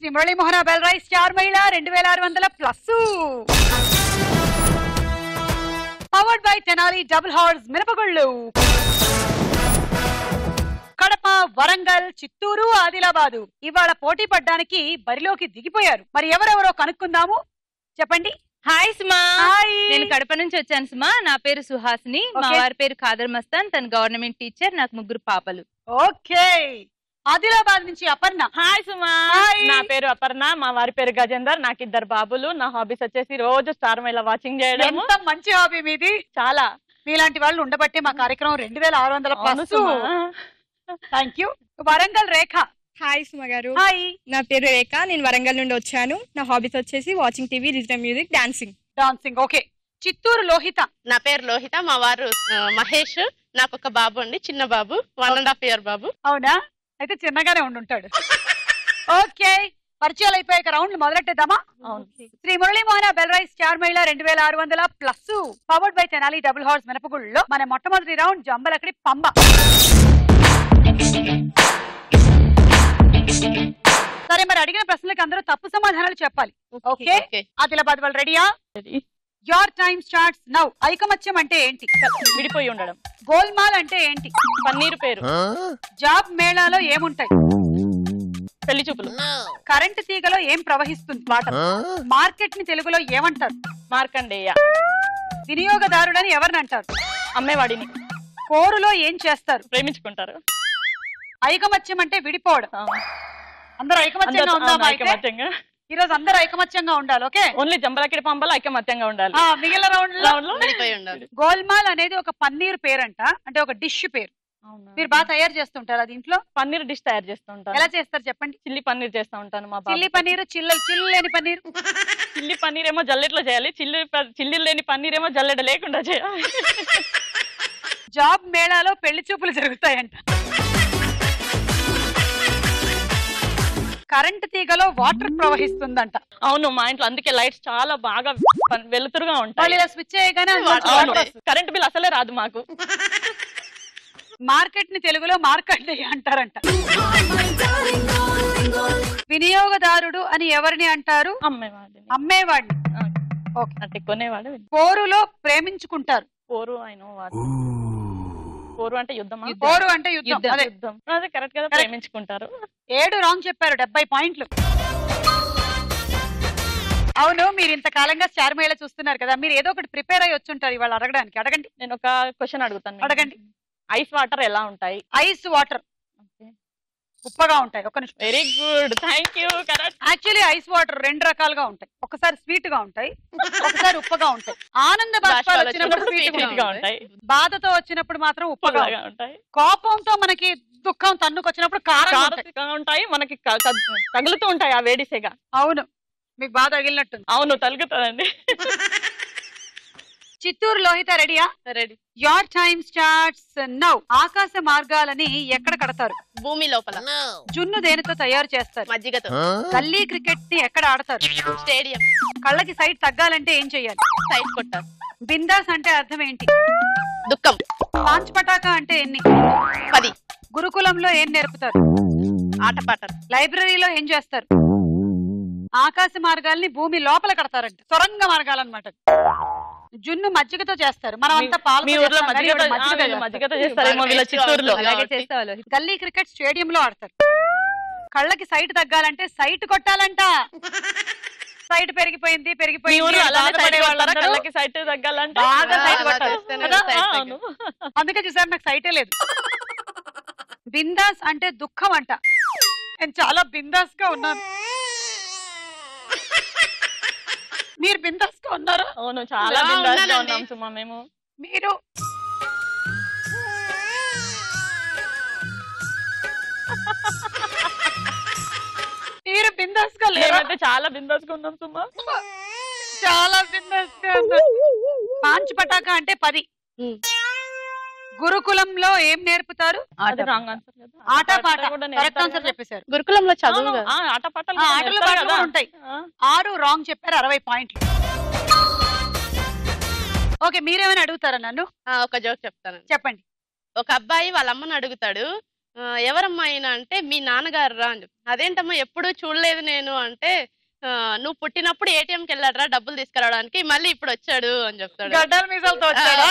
శ్రీ మురళీమోహన బెల్రాయ్ star Mahila 2600 plus. Powered by Tenali double horse మినపగుళ్ళు. కడప, వరంగల్, చిత్తూరు, ఆదిలాబాదు ఇవాళ పోటీ పడ్డానికి బరిలోకి దిగిపోయారు. మరి ఎవరెవరో కనుక్కుందాము. చెప్పండి. హాయ్ సుమా, నేను కడప నుంచి వచ్చాను సుమా. నా పేరు సుహాసిని, మా వారి పేరు ఖాదర్ మస్తాన్, తన గవర్నమెంట్ టీచర్, నాకు 3 పాపలు. ఓకే. ఆదిలాబాద్ నుంచి అపర్ణ. హాయ్ సుమా, నా పేరు అపర్ణ, మా వారి పేరు గజేందర్, నాకు 2 బాబులు. నా హాబీస్ వచ్చేసి రోజు స్టార్ మహిళ వాచింగ్ చేయడం. ఎంత మంచి హాబీ మీది. చాలా. మీలాంటి వాళ్ళు ఉండబట్టి మా కార్యక్రమం 2600 plus. Thank you. Warangal Rekha. Hi Suma గారు. హాయ్, నా పేరు రేఖ, నేను వరంగల్ నుండి వచ్చాను. నా హాబీస్ వచ్చేసి watching TV, digital music, dancing. Okay. Chittoor Lohitha. నా పేరు లోహిత, మా వారు మహేష్, నాకు 1 బాబు అండి, చిన్న బాబు, 1.5 year బాబు. అవునా, అయితే చిన్నగానే ఉండుంటాడు. ఓకే, పరిచయాలు అయిపోయాక రౌండ్లు మొదలెట్టేద్దామా? శ్రీ మురళీమోహన బెల్రాయ్ star Mahila 2600 plus. Powered by Tenali double horse మినపగుళ్ళలో మన మొట్టమొదటి రౌండ్ జంబలకడి పంబ. సరే, మరి అడిగిన ప్రశ్నలకు అందరూ తప్పు సమాధానాలు చెప్పాలి. ఓకే, ఆదిలాబాద్ వాళ్ళు రెడీయా? Your time starts now. ఐకమత్యం అంటే ఏంటి? విడిపోయి ఉండడం. గోల్మాల్ అంటే ఏంటి? పన్నీరు పేరు. జాబ్ మేళాలో ఏముంటాయి? పెళ్లి చూపులు. కరెంటు తీగలో ఏం ప్రవహిస్తుంది? వాటర్. మార్కెట్ ని తెలుగులో ఏమంటారు? మార్కండేయ. వినియోగదారుడని ఎవరిని అంటారు? అమ్మేవాడిని. కోరులో ఏం చేస్తారు? ప్రేమించుకుంటారు. ఐకమత్యం అంటే విడిపోవడం. అందరూ ఐకమత్యంగా ఉందామా? ఐకమత్యంగా ఈ రోజు అందరూ ఐకమత్యంగా ఉండాలి. ఓకే, ఓన్లీ జంబలకిడి పంబలు ఐకమత్యంగా ఉండాలి. మిగిలిన రౌండ్ లో విడిపోయి ఉండాలి. గోల్మాల్ అనేది ఒక పన్నీర్ పేరంట, అంటే ఒక డిష్ పేరు. మీరు బాగా తయారు చేస్తుంటారు అది ఇంట్లో? పన్నీర్ డిష్ తయారు చేస్తూ ఉంటాను. ఎలా చేస్తారు చెప్పండి? చిల్లీ పన్నీర్ చేస్తూ ఉంటాను. మా చిల్లీ పన్నీర్, చిల్లేని పన్నీర్. చిల్లీ పన్నీర్ ఏమో జల్లెట్లో చేయాలి, చిల్లీ లేని పన్నీర్ ఏమో జల్లెడ లేకుండా చేయాలి. జాబ్ మేళాలో పెళ్లి చూపులు జరుగుతాయంట. Current తీగలో water ప్రవహిస్తుందంట. అవును, మా ఇంట్లో అందుకే లైట్స్ చాలా బాగా వెలుతురుగా ఉంటాయి. ఇలా స్విచ్ చేయగానే కరెంట్ బిల్ అసలే రాదు మాకు. మార్కెట్ ని తెలుగులో మార్కండేయ అంటారంట. వినియోగదారుడు అని ఎవరిని అంటారు? అమ్మేవాడిని. అంటే కొనేవాడు. పోరులో ప్రేమించుకుంటారు. పోరు పోరు అంటే యుద్ధం. పోరు అంటే యుద్ధం. అదే కరెక్ట్ కదా, ప్రేమించుకుంటారు. 7 రాంగ్ చెప్పారు, 70 పాయింట్లు. అవును, మీరు ఇంతకాలంగా స్టార్ మహిళ చూస్తున్నారు కదా, మీరు ఏదో ఒకటి ప్రిపేర్ అయ్యి వచ్చుంటారు ఇవాళ అడగడానికి. అడగండి. నేను ఒక క్వశ్చన్ అడుగుతాను. అడగండి. ఐస్ వాటర్ ఎలా ఉంటాయి? ఐస్ వాటర్ ఉప్పగా ఉంటాయి. ఒక నిమిషం. Very good, thank you. Correct. Actually ice water 2 రకాలుగా ఉంటాయి. ఒకసారి స్వీట్ గా ఉంటాయి, ఒకసారి ఉప్పగా ఉంటాయి. ఆనంద బాష్పాలు వచ్చినప్పుడు స్వీట్ గా ఉంటాయి, బాధతో వచ్చినప్పుడు మాత్రం ఉప్పగా ఉంటాయి. కోపంతో మనకి దుఃఖం తన్నుకొచ్చినప్పుడు కారంగా ఉంటాయి, మనకి తగులుతూ ఉంటాయి ఆ వేడిసేగా. అవును, మీకు బాధ తగిలినట్టు. అవును, తగులుతుందండి. చిత్తూరు లోహిత రెడీయా? Ready. Your time starts now. ఆకాశ మార్గాలని ఎక్కడ కడతారు? భూమి లోపల. జున్ను దేనితో తయారు చేస్తారు? మజ్జిగతో. గల్లీ క్రికెట్ ని ఎక్కడ ఆడతారు? స్టేడియం. కళ్ళకి సైట్ తగ్గాలంటే ఏం చెయ్యాలి? సైట్ కొట్టాలి. బిందాస్ అంటే అర్థం ఏంటి? దుఃఖం. పాంచ్ పటాకా అంటే ఎన్ని? 10. గురుకులంలో ఏం నేర్పుతారు? ఆటపాటలు. లైబ్రరీలో ఏం చేస్తారు? ఆకాశ మార్గాల్ని భూమి లోపల కడతారంట, సొరంగ మార్గాలన్నమాట. జున్ను మజ్జిగతో చేస్తారు, మనం అంతా పాలు. గల్లీ క్రికెట్ స్టేడియం లో ఆడతారు. కళ్ళకి సైట్ తగ్గాలంటే సైట్ కొట్టాలంట. సైట్ పెరిగిపోయింది. అందుకే చూసారు, నాకు సైటే లేదు. బిందాస్ అంటే దుఃఖం అంట. నేను చాలా బిందాస్ గా ఉన్నాను. మీరు బిందాస్ గా ఉన్నారు? అవును, చాలా బిందాస్ గా ఉన్నాం సుమా మేము. మీరు మీరు బిందాస్ గా లేరు. చాలా బిందాస్ గా ఉన్నాం సుమా, చాలా బిందాస్ గా ఉన్నాం. పాంచ్ పటాకా అంటే 10. గురుకులంలో ఏం నేర్పుతారు? ఆటపాట. కరెక్ట్ ఆన్సర్ చెప్పేశారు. గురుకులంలో చదువు, ఆటలు పాటలు ఉంటాయి. 6 రాంగ్ చెప్పారు, 60 పాయింట్లు. ఓకే, మీరేమైనా అడుగుతారా నన్ను? ఒక జోక్ చెప్తాను, చెప్పండి. ఒక అబ్బాయి వాళ్ళ అమ్మని అడుగుతాడు, ఎవరమ్మా ఆయన అంటే మీ నాన్నగారు రా అని చెప్పి. అదేంటమ్మా ఎప్పుడు చూడలేదు నేను అంటే నువ్వు పుట్టినప్పుడు ATMకి వెళ్ళాడరా డబ్బులు తీసుకురావడానికి, మళ్ళీ ఇప్పుడు వచ్చాడు అని చెప్తాడు. గడ్డల మీసాలతో వచ్చాడా?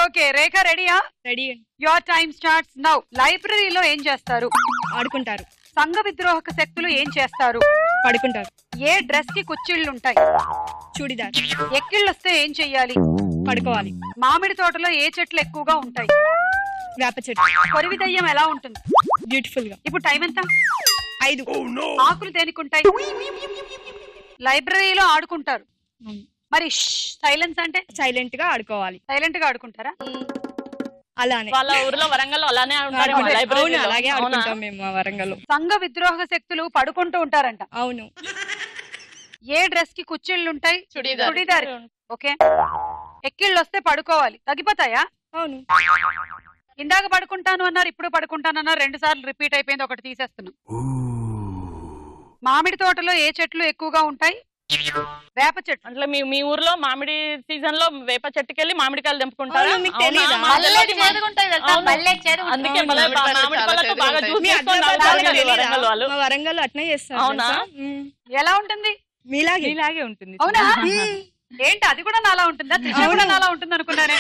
ఓకే రేఖ రెడీయా? Ready. Your time starts now. లైబ్రరీలో ఏం చేస్తారు? ఆడుకుంటారు. సంఘ విద్రోహక శక్తులు ఏం చేస్తారు? పడుకుంటారు. ఏ డ్రెస్ కి కుచ్చిళ్ళు ఉంటాయి? చూడిదార్. ఎక్కిళ్ళు వస్తే ఏం చెయ్యాలి? పడుకోవాలి. మామిడి తోటలో ఏ చెట్లు ఎక్కువగా ఉంటాయి? వేప చెట్టు. కొరివి దయ్యం ఎలా ఉంటుంది? బ్యూటిఫుల్ గా. ఇప్పుడు టైం ఎంత? 5. ఆకులు దేనికుంటాయి? లైబ్రరీలో ఆడుకుంటారు. మరి సైలెన్స్ అంటే? సైలెంట్ గా ఆడుకోవాలి. సైలెంట్ గా ఆడుకుంటారా? అలానే వాళ్ళ ఊర్లో వరంగల్లో అలానే ఉంటారు. అవును, అలాగే ఆడుకుంటాం మేము మా వరంగల్లో. సంఘ విద్రోహక శక్తులు పడుకుంటూ ఉంటారంట. అవును. ఏ డ్రెస్ కి కుచ్చిళ్ళు ఉంటాయి? చుడీదార్. చుడీదార్. ఓకే. ఎక్కిళ్ళు వస్తే పడుకోవాలి. తగ్గిపోతాయా? అవును. ఇందాక పడుకుంటాను అన్నారు, ఇప్పుడు పడుకుంటాను అన్నారు, 2 సార్లు రిపీట్ అయిపోయింది, ఒకటి తీసేస్తున్నాం. మామిడి తోటలో ఏ చెట్లు ఎక్కువగా ఉంటాయి? వేప చెట్టు. అంటే మీ ఊర్లో మామిడి సీజన్ లో వేప చెట్టుకెళ్ళి మామిడికాయలు తెంపుకుంటారు. అవును, మీకు తెలీదా? అందుకే మామిడి పళ్ళతో బాగా జ్యూస్ మీ చేసుకొని అగ్రహారాలు తాగుతారు తెలీదా? వరంగల్ వాళ్ళు. మా వరంగల్లో అట్నే చేస్తారు. అవునా? తెలుసా? ఎలా ఉంటుంది? మీలాగే. ఇలాగే ఉంటుంది. అవునా? ఏంటి అది కూడా నాలా ఉంటుందా? త్రిష కూడా నాలా ఉంటుంది అనుకున్నానే.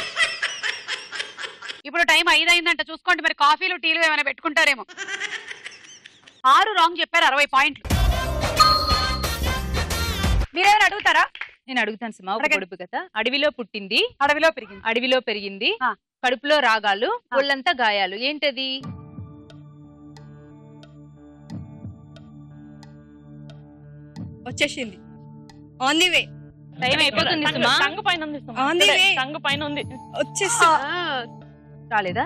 ఇప్పుడు టైం 5 అయిందంట, చూసుకోండి. మరి కాఫీలు టీలు ఏమైనా పెట్టుకుంటారేమో. 6 రాంగ్ చెప్పారు, 60 పాయింట్లు. మీరేమైనా అడుగుతారా? నేను అడుగుతాను సుమా. ఒక పొడుపు కథ. అడవిలో పుట్టింది, అడవిలో పెరిగింది, అడవిలో పెరిగింది, ఆ. కడుపులో రాగాలు, ఒళ్ళంతా గాయాలు. ఏంటది? వచ్చేసింది. On the way. టైం అయిపోతుంది సుమా. టంగు పైన ఉంది సుమా. On the way. టంగు పైన ఉంది. వచ్చేసి రాలేదా?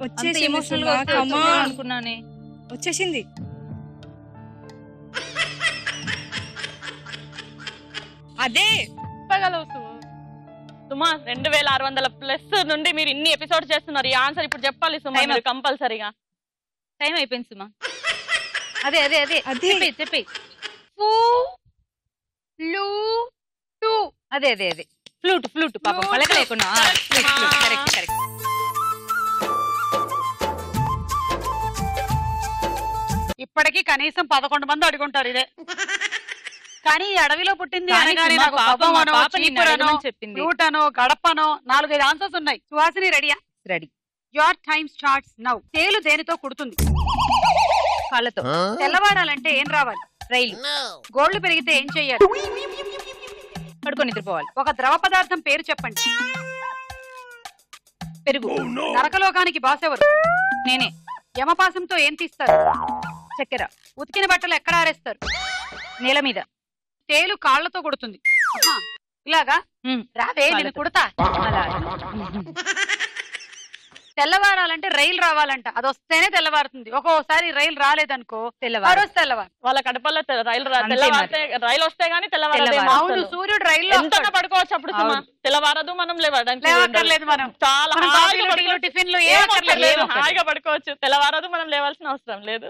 వచ్చేసింది ఎమోషనల్ సుమా. గా Come on. అనుకున్నానే. వచ్చేసింది. అదే చెప్పగలవు సుమా. 2600+ నుండి మీరు ఇన్ని ఎపిసోడ్ చేస్తున్నారు. ఈ ఆన్సర్ ఇప్పుడు చెప్పాలి సుమా, Time up. కంపల్సరీగా. టైం అయిపోయింది సుమా. అదే అదే అదే అదే. చెప్పి ఫూ లు టు. అదే అదే అదే ఫ్లూట్ ఫ్లూట్. పాపం పలక లేకుండా. Correct correct. ఇప్పటికీ కనీసం 11 మంది అడుగుంటారు ఇదే. కానీ ఈ అడవిలో పుట్టింది కానీ అనగానే సుమా, నాకు పాపం, కవ్వమనో, మా పాప నిన్ను చీపురనో, అడగమని చెప్పింది. ఫ్లూటనో, గడపనో 4-5 ఆన్సర్స్ ఉన్నాయి. సుహాసిని రెడీయా? Ready. Your time starts now. తేలు దేనితో కుడుతుంది? కాళ్ళతో. తెల్లవాడాలంటే ఏం రావాలి? రైలు. గోళ్లు పెరిగితే ఏం చెయ్యాలి? పడుకొని నిద్రపోవాలి. ఒక ద్రవ పదార్థం పేరు చెప్పండి. పెరుగు. నరకలోకానికి బాస్ ఎవరు? నేనే. యమపాసంతో ఏం తీస్తారు? చక్కెర. ఉతికిన బట్టలు ఎక్కడ ఆరేస్తారు? నేల మీద. తేలు కాళ్లతో కుడుతుంది. ఆహా, ఇలాగా? రావే నేను కాళ్ళతో. కుడతా. అలా. తెల్లవారాలంటే రైలు రావాలంట. అది వస్తేనే తెల్లవారుతుంది. ఒక్కోసారి రైలు రాలేదనుకో తెల్లవారు. రోజు తెల్లవారు. వాళ్ళ కడపల్లో రైలు అంతే తెల్లవారితే రైలు వస్తే గానీ తెల్లవారదు. అవును, సూర్యుడు రైల్లో ఎంత పడుకోవచ్చు అప్పుడు సుమా. తెల్లవారదు, మనం లేవడానికి లేవక్కర్లేదు. మనం చాలా మనం హాయిగా కాఫీలు, టీలు, పడుకోవచ్చు. టిఫిన్లు ఏం ఏం అక్కర్లేదు, అక్కర్లేదు. హాయిగా పడుకోవచ్చు. తెల్లవారదు, మనం లేవాల్సిన అవసరం లేదు.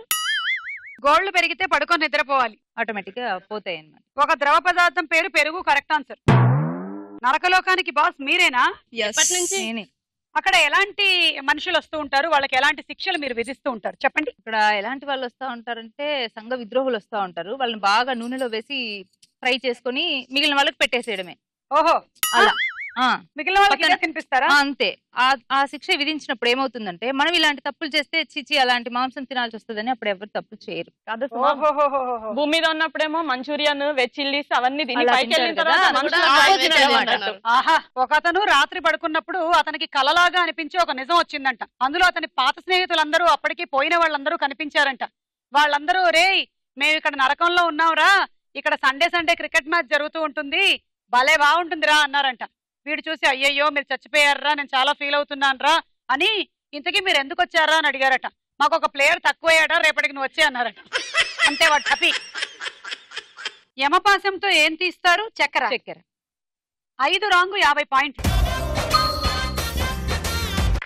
గోళ్లు పెరిగితే పడుకొని నిద్రపోవాలి. ఆటోమేటిక్ గా పోతాయి అన్నమాట. ఒక ద్రవ పదార్థం పేరు పెరుగు. Correct answer. నరకలోకానికి బాస్ మీరేనా? ఎప్పటి నుంచి? నేనే. అక్కడ ఎలాంటి మనుషులు వస్తూ ఉంటారు? వాళ్ళకి ఎలాంటి శిక్షలు మీరు విధిస్తూ ఉంటారు? చెప్పండి. ఇక్కడ ఎలాంటి వాళ్ళు వస్తా ఉంటారంటే సంఘ విద్రోహులు వస్తా ఉంటారు. వాళ్ళని బాగా నూనెలో వేసి ఫ్రై చేసుకొని మిగిలిన వాళ్ళకి పెట్టేసేయడమే. ఓహో, అలా. ఆ, మిగిలిన వాళ్ళకి ఇదే తినిపిస్తారా? అంతే. ఆ శిక్ష విధించినప్పుడు ఏమవుతుందంటే మనం ఇలాంటి తప్పులు చేస్తే చిచి అలాంటి మాంసం తినాల్సి వస్తుందని అప్పుడు ఎవరు తప్పులు చేయరు. కాదు సుమా. ఓహోహోహోహో. భూమి మీద ఉన్నప్పుడేమో మంచూరియన్, వెజ్ చిల్లీస్ అవన్నీ తిని అలా పైకి వెళ్ళిన తింటారు తర్వాత కదా, మనుషులు అది కూడా opposite opposite అన్నమాట. అన్నమాట. ఆహా, ఒక అతను రాత్రి పడుకున్నప్పుడు అతనికి కలలాగా అనిపించి ఒక నిజం వచ్చిందంట. అందులో అతని పాత స్నేహితులందరూ అప్పటికి పోయిన వాళ్ళందరూ కనిపించారంట. వాళ్ళందరూ రేయ్ మేము ఇక్కడ నరకంలో ఉన్నాంరా, ఇక్కడ సండే క్రికెట్ మ్యాచ్ జరుగుతూ ఉంటుంది, భలే బాగుంటుందిరా అన్నారంట. వీడు చూసి అయ్యయ్యో మీరు చచ్చిపోయారా, నేను చాలా ఫీల్ అవుతున్నాను రా అని, ఇంతకీ మీరు ఎందుకు వచ్చారా అని అడిగారట. మాకు ఒక ప్లేయర్ తక్కువయ్యాడా, రేపటికి నువ్వు వచ్చే అన్నారట. అంతే వాడు హ్యాపీ. యమపాశంతో ఏం తీస్తారు? చక్కెర. చక్కెర. 5 రాంగ్, 50 పాయింట్లు.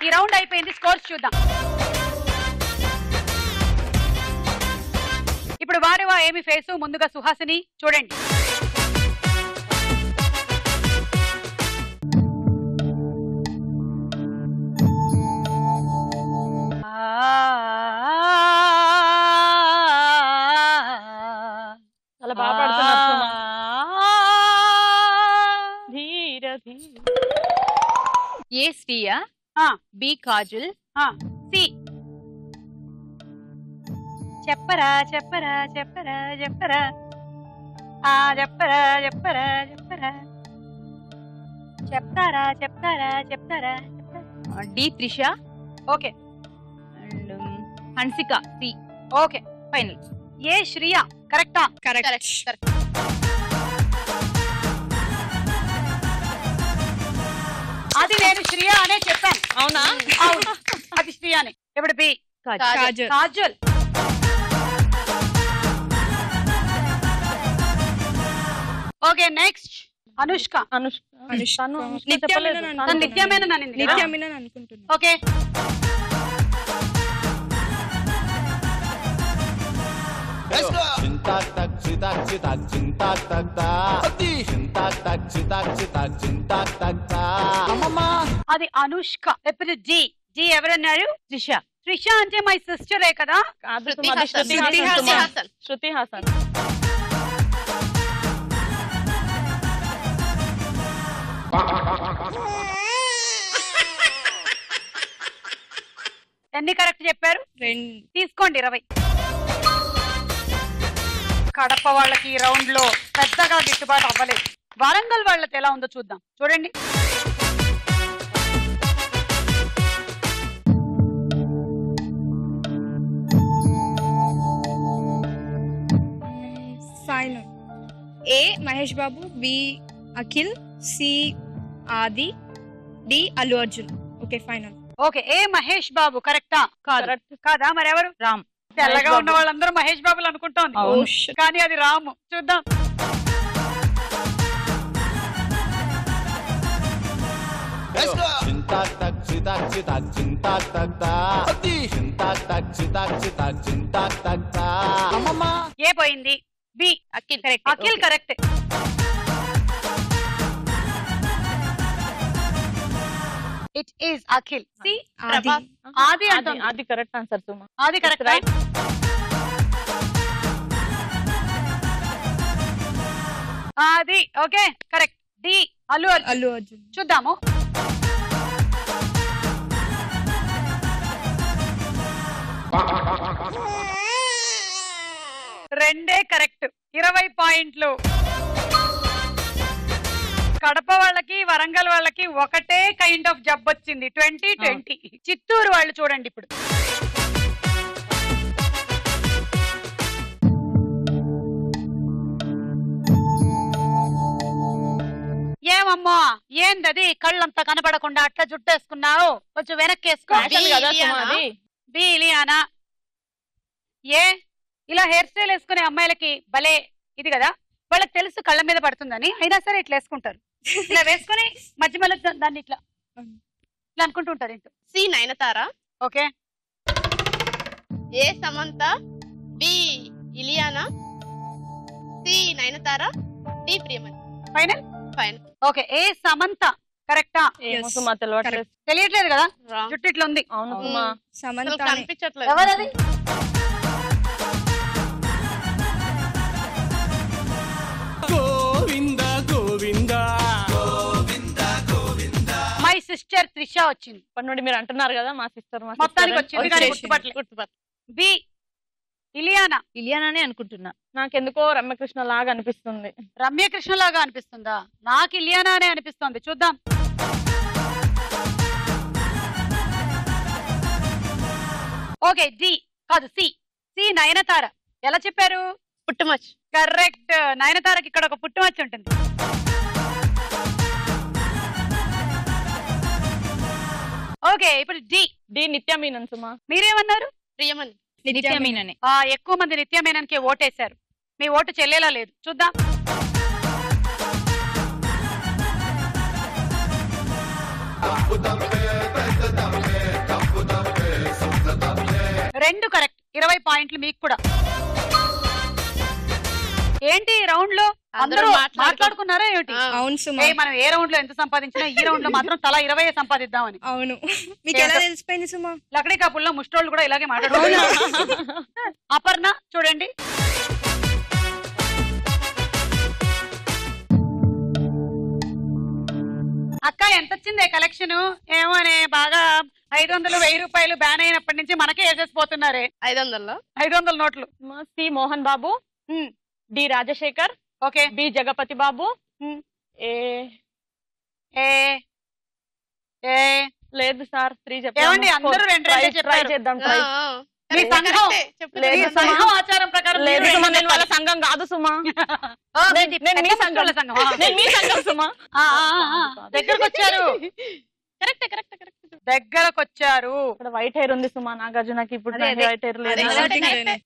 ఈ రౌండ్ అయిపోయింది. స్కోర్స్ చూద్దాం. ఇప్పుడు వారేవా ఏమి ఫేసు. ముందుగా సుహాసిని చూడండి. చాలా బాగా పాడుతున్నారు సుమా. ధీర ధీర. ఏ శ్రీయ, బి కాజల్, సి చెప్పరా చెప్పరా చెప్పరా చెప్పరా చెప్పరా చెప్పరా చెప్పరా చెప్తారా చెప్తారా చెప్తారా. D Trisha, okay and Hansika, C. Okay final. A Shriya కరెక్టా? కరెక్ట్. అది నేను శ్రియ అనే చెప్పాను. అవునా? అవును అది శ్రియ అని. ఇప్పుడు B Kajal. Kajal. Okay next Anushka. నిత్యమేనని అనుకుంటున్నా. ఓకే అది అనుష్క. ఎప్పుడు జి జి ఎవరన్నారు? త్రిష. త్రిష అంటే మై సిస్టరే కదా. శృతి హాసన్. ఎన్ని కరెక్ట్ చెప్పారు? 2. తీసుకోండి 20. కడప వాళ్ళకి ఈ రౌండ్ లో పెద్దగా గిట్టుబాటు అవ్వలేదు. వరంగల్ వాళ్ళకి ఎలా ఉందో చూద్దాం. చూడండి final. A Mahesh Babu, B Akhil, C Aadi, D Allu Arjun. Okay final. Okay A Mahesh Babu కరెక్టా? కాదా? మరెవరు? రామ్. తెల్లగా ఉన్న వాళ్ళందరూ మహేష్ బాబులు అనుకుంటాం, కానీ అది రాము. చూద్దాం. ఏ పోయింది? B Akhil. Akhil correct. It is Akhil. C Adi అంటుంది. అది కరెక్ట్ ఆన్సర్ సుమా. Adi correct. Right. Adi okay correct. D Allu Arjun. చూద్దాము. రెండే కరెక్ట్. 20 పాయింట్లు. కడప వాళ్ళకి వరంగల్ వాళ్ళకి ఒకటే కైండ్ ఆఫ్ జబ్ వచ్చింది. 2020. చిత్తూరు వాళ్ళు చూడండి ఇప్పుడు. ఏమమ్మా ఏందది కళ్ళంతా కనపడకుండా అట్లా జుట్టేసుకున్నావు? కొంచెం వెనక్కేసుకో. బి ఇలియానా. ఏ ఇలా హెయిర్ స్టైల్ వేసుకునే అమ్మాయిలకి భలే ఇది కదా, వాళ్ళకి తెలుసు కళ్ళ మీద పడుతుందని, అయినా సరే ఇట్లా వేసుకుంటారు. ఇలా వేసుకుని మధ్య మధ్య దాన్ని ఇట్లా ఇట్లా అనుకుంటూ ఉంటారు ఇంటూ. C Nayanthara. Okay. A Samantha, B Ileana, C Nayanthara, D Priyamani. Final. Final. Okay A Samantha కరెక్టా? తెలియట్లేదు కదా, జుట్టు ఇట్లా ఉంది. అవును సుమా. సమంత కనిపించట్లేదు. ఎవరది? మై సిస్టర్ త్రిష వచ్చింది. ఇప్పటి నుండి మీరు అంటున్నారు కదా మా సిస్టర్ మొత్తానికి వచ్చింది కానీ గుర్తుపట్టలేదు. బి ఇలియానా. ఇలియానానే అనుకుంటున్నా. నాకెందుకో రమ్యకృష్ణ లాగా అనిపిస్తుంది. రమ్యకృష్ణ లాగా అనిపిస్తుందా? నాకు ఇలియానా అనే అనిపిస్తుంది. చూద్దాం. ఓకే డి కాదు సి. సి నయనతార. ఎలా చెప్పారు? పుట్టుమచ్చ. కరెక్ట్. నయనతారకి ఇక్కడ ఒక పుట్టుమచ్చ ఉంటుంది. ఓకే ఇప్పుడు డి. డి నిత్యమీనన్ సుమా. మీరేమన్నారు? ప్రియమణి. నిత్యమీననే. ఎక్కువ మంది నిత్యమేనన్కి ఓటేశారు. మీ ఓటు చెల్లేలా లేదు. చూద్దాం. రెండు కరెక్ట్. 20 పాయింట్లు మీకు కూడా. ఏంటి రౌండ్ లో అందరూ మాట్లాడుకున్నారా ఏమిటి? అవును సుమా. మనం ఏ రౌండ్ లో ఎంత సంపాదించినా ఈ రౌండ్ లో మాత్రం తలా 20 సంపాదిద్దామని. అవును. మీకు ఎలా తెలిసిపోయింది సుమా? లకడీ కపుల్లో ముష్టోళ్ళు కూడా ఇలాగే మాట్లాడుతున్నారు. అపర్ణ చూడండి. కలెక్షన్ ఏమోనే బాగా 500-1000 రూపాయలు బ్యాన్ అయినప్పటి నుంచి మనకే వేసేసిపోతున్నారే. 500 నోట్లు. C Mohan Babu, D Rajasekhar, okay, B Jagapathi Babu, A A A లేదు సార్ 3 ఏమండి అందరూ 2 చెప్పారు. చేద్దాం. మీ సంఘం ఆచారం ప్రకారం లేదు సుమా, నేను వాళ్ళ సంఘం కాదు సుమా, నేను మీ సంఘం సుమా. దగ్గరకు వచ్చారు, దగ్గరకు వచ్చారు. ఇక్కడ వైట్ హెయిర్ ఉంది సుమా నాగార్జునకి, ఇప్పుడు వైట్ హెయిర్ లేదు.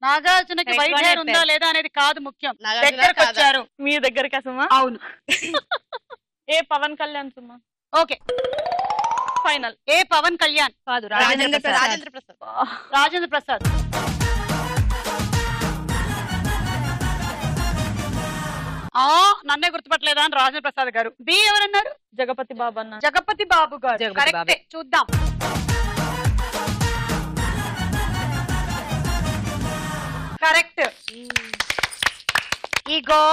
నాగార్జునకి వైట్ హెయిర్ ఉందా లేదా అనేది కాదు ముఖ్యం, దగ్గరకు వచ్చారు. మీ దగ్గరకా సుమా? అవును. A Pawan Kalyan Suma. Okay final. A Pawan Kalyan కాదు, రాజేంద్ర ప్రసాద్. రాజేంద్ర ప్రసాద్. నన్నే గుర్తుపట్టలేదా అని రాజేంద్ర ప్రసాద్ గారు. బి ఎవరన్నారు? జగపతి బాబు అన్నారు. జగపతి బాబు గారు. కరెక్టే, చూద్దాం. కరెక్ట్. ఇగో